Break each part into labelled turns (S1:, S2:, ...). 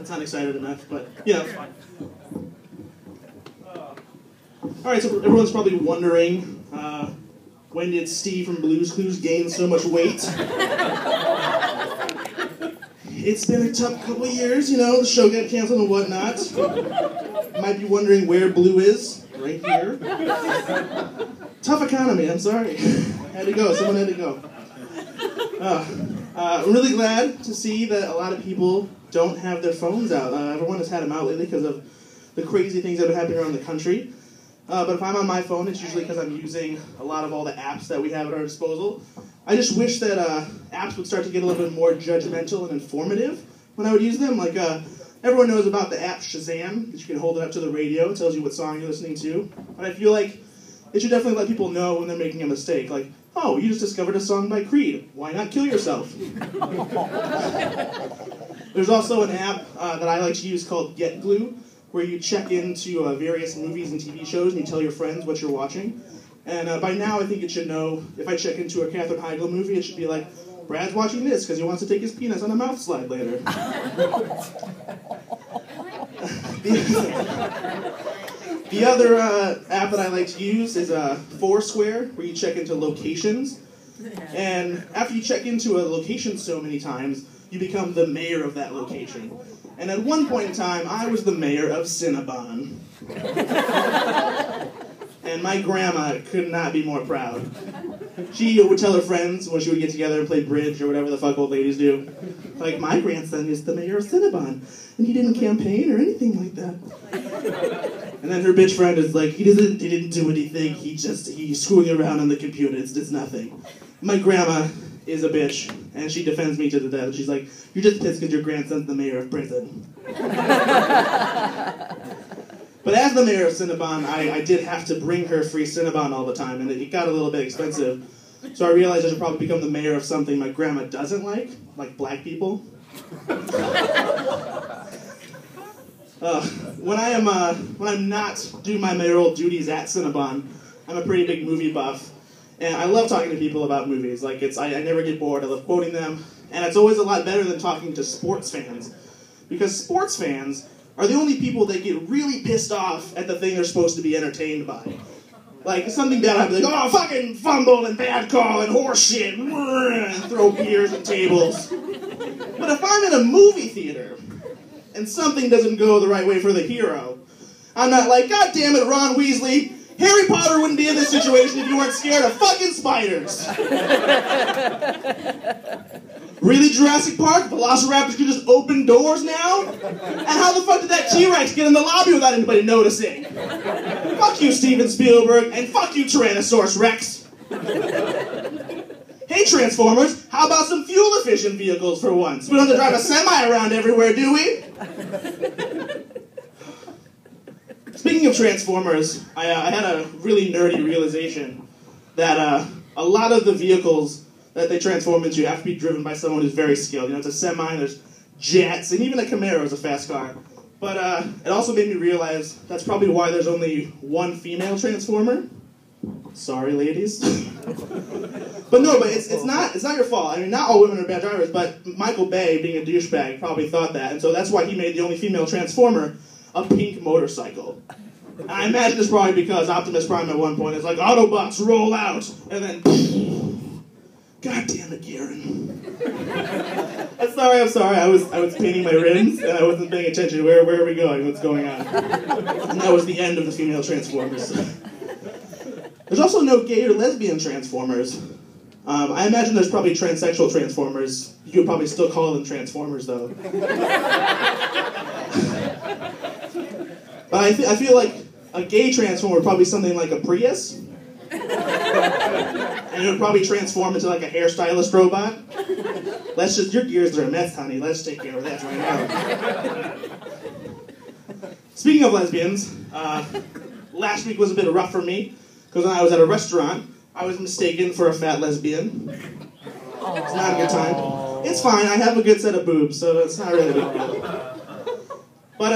S1: That's not excited enough, but, you know. Alright, so everyone's probably wondering, when did Steve from Blue's Clues gain so much weight? It's been a tough couple of years, you know, the show got canceled and whatnot. You might be wondering where Blue is, right here. Tough economy, I'm sorry. Had to go, someone had to go. I'm really glad to see that a lot of people don't have their phones out. Everyone has had them out lately because of the crazy things that have been happening around the country. But if I'm on my phone, it's usually because I'm using a lot of all the apps that we have at our disposal. I just wish that apps would start to get a little bit more judgmental and informative when I would use them. Like, everyone knows about the app Shazam, that you can hold it up to the radio, it tells you what song you're listening to. But I feel like it should definitely let people know when they're making a mistake. Like, oh, you just discovered a song by Creed. Why not kill yourself? There's also an app that I like to use called Get Glue, where you check into various movies and TV shows and you tell your friends what you're watching. And by now I think it should know, if I check into a Katherine Heigl movie, it should be like, Brad's watching this because he wants to take his penis on a mouth slide later. The other app that I like to use is Foursquare, where you check into locations. And after you check into a location so many times, you become the mayor of that location. And at one point in time, I was the mayor of Cinnabon. And my grandma could not be more proud. She would tell her friends when she would get together and play bridge or whatever the fuck old ladies do, like, my grandson is the mayor of Cinnabon, and he didn't campaign or anything like that. And then her bitch friend is like, he didn't do anything, he's screwing around on the computer, it's nothing. My grandma is a bitch, and she defends me to the death. She's like, you're just pissed because your grandson's the mayor of prison. But as the mayor of Cinnabon, I did have to bring her free Cinnabon all the time, and it got a little bit expensive. So I realized I should probably become the mayor of something my grandma doesn't like black people. When I'm not doing my mayoral duties at Cinnabon, I'm a pretty big movie buff, and I love talking to people about movies. Like, I never get bored. I love quoting them, and it's always a lot better than talking to sports fans, because sports fans are the only people that get really pissed off at the thing they're supposed to be entertained by. Like, something bad happens, like, oh, fucking fumble and bad call and horse shit, and throw beers at tables. But if I'm in a movie theater and something doesn't go the right way for the hero, I'm not like, God damn it, Ron Weasley, Harry Potter wouldn't be in this situation if you weren't scared of fucking spiders. Really, Jurassic Park? Velociraptors can just open doors now? And how the fuck did that T-Rex get in the lobby without anybody noticing? Fuck you, Steven Spielberg, and fuck you, Tyrannosaurus Rex. Hey, Transformers, how about some fuel-efficient vehicles for once? We don't have to drive a semi around everywhere, do we? Speaking of Transformers, I had a really nerdy realization that a lot of the vehicles that they transform into have to be driven by someone who's very skilled. You know, it's a semi, there's jets, and even a Camaro is a fast car. But it also made me realize that's probably why there's only one female Transformer. Sorry, ladies. But it's not your fault. I mean, not all women are bad drivers, but Michael Bay, being a douchebag, probably thought that, and so that's why he made the only female Transformer a pink motorcycle. And I imagine it's probably because Optimus Prime at one point is like, Autobots, roll out! And then, God damn it, Karen. I'm sorry, I was painting my rims, and I wasn't paying attention. Where are we going? What's going on? And that was the end of the female Transformers. There's also no gay or lesbian Transformers. I imagine there's probably transsexual Transformers. You could probably still call them Transformers, though. But I feel like a gay Transformer would probably be something like a Prius. And it would probably transform into like a hairstylist robot. Your gears are a mess, honey. Let's take care of that right now. Speaking of lesbians, last week was a bit rough for me, because when I was at a restaurant, I was mistaken for a fat lesbian. It's not a good time. It's fine, I have a good set of boobs, so it's not really a big deal. But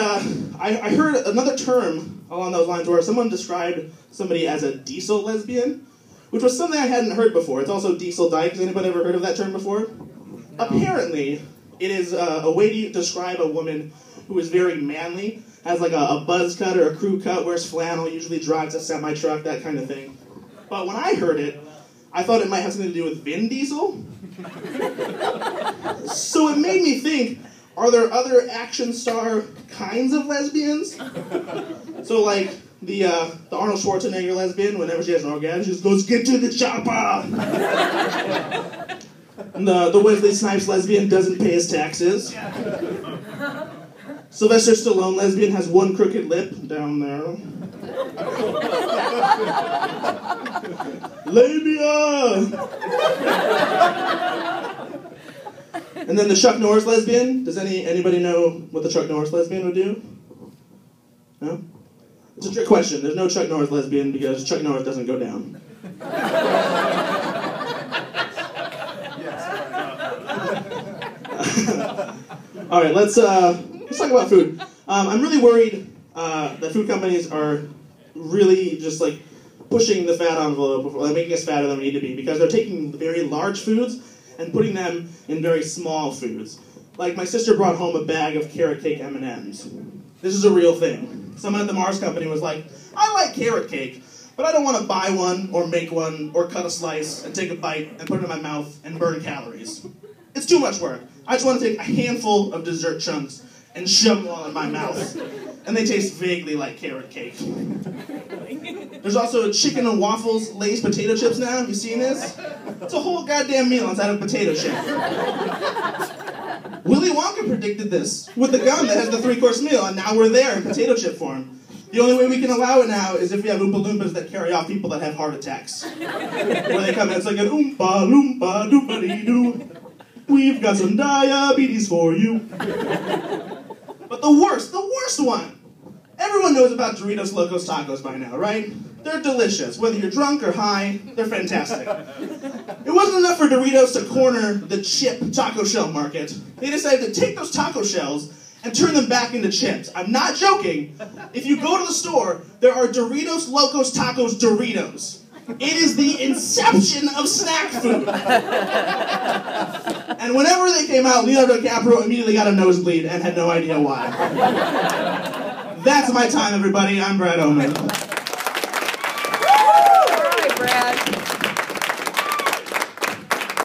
S1: I heard another term along those lines where someone described somebody as a diesel lesbian, which was something I hadn't heard before. It's also diesel dyke. Has anybody ever heard of that term before? No. Apparently, It is a way to describe a woman who is very manly, has like a buzz cut or a crew cut, wears flannel, usually drives a semi-truck, that kind of thing. But when I heard it, I thought it might have something to do with Vin Diesel. So it made me think, are there other action star kinds of lesbians? So like the Arnold Schwarzenegger lesbian, whenever she has an orgasm, she just goes, "Get to the chopper!" And the Wesley Snipes lesbian doesn't pay his taxes. Sylvester Stallone lesbian has one crooked lip down there. Labia! And then the Chuck Norris lesbian. Does anybody know what the Chuck Norris lesbian would do? No? It's a trick question. There's no Chuck Norris lesbian because Chuck Norris doesn't go down. All right, let's talk about food. I'm really worried that food companies are really just like pushing the fat envelope, like making us fatter than we need to be, because they're taking very large foods and putting them in very small foods. Like my sister brought home a bag of carrot cake M&Ms. This is a real thing. Someone at the Mars company was like, "I like carrot cake, but I don't want to buy one or make one or cut a slice and take a bite and put it in my mouth and burn calories. It's too much work. I just want to take a handful of dessert chunks and shove them all in my mouth. And they taste vaguely like carrot cake." There's also chicken and waffles Lay's potato chips now. Have you seen this? It's a whole goddamn meal inside of a potato chip. Willy Wonka predicted this with the gum that has the 3-course meal, and now we're there in potato chip form. The only way we can allow it now is if we have Oompa Loompas that carry off people that have heart attacks. Where they come in, it's like an Oompa Loompa Doompa-dee-doo. We've got some diabetes for you. But the worst one. Everyone knows about Doritos Locos Tacos by now, right? They're delicious. Whether you're drunk or high, they're fantastic. It wasn't enough for Doritos to corner the chip taco shell market. They decided to take those taco shells and turn them back into chips. I'm not joking. If you go to the store, there are Doritos Locos Tacos Doritos. It is the inception of snack food. And whenever they came out, Leonardo DiCaprio immediately got a nosebleed and had no idea why. That's my time, everybody. I'm Brad Oman.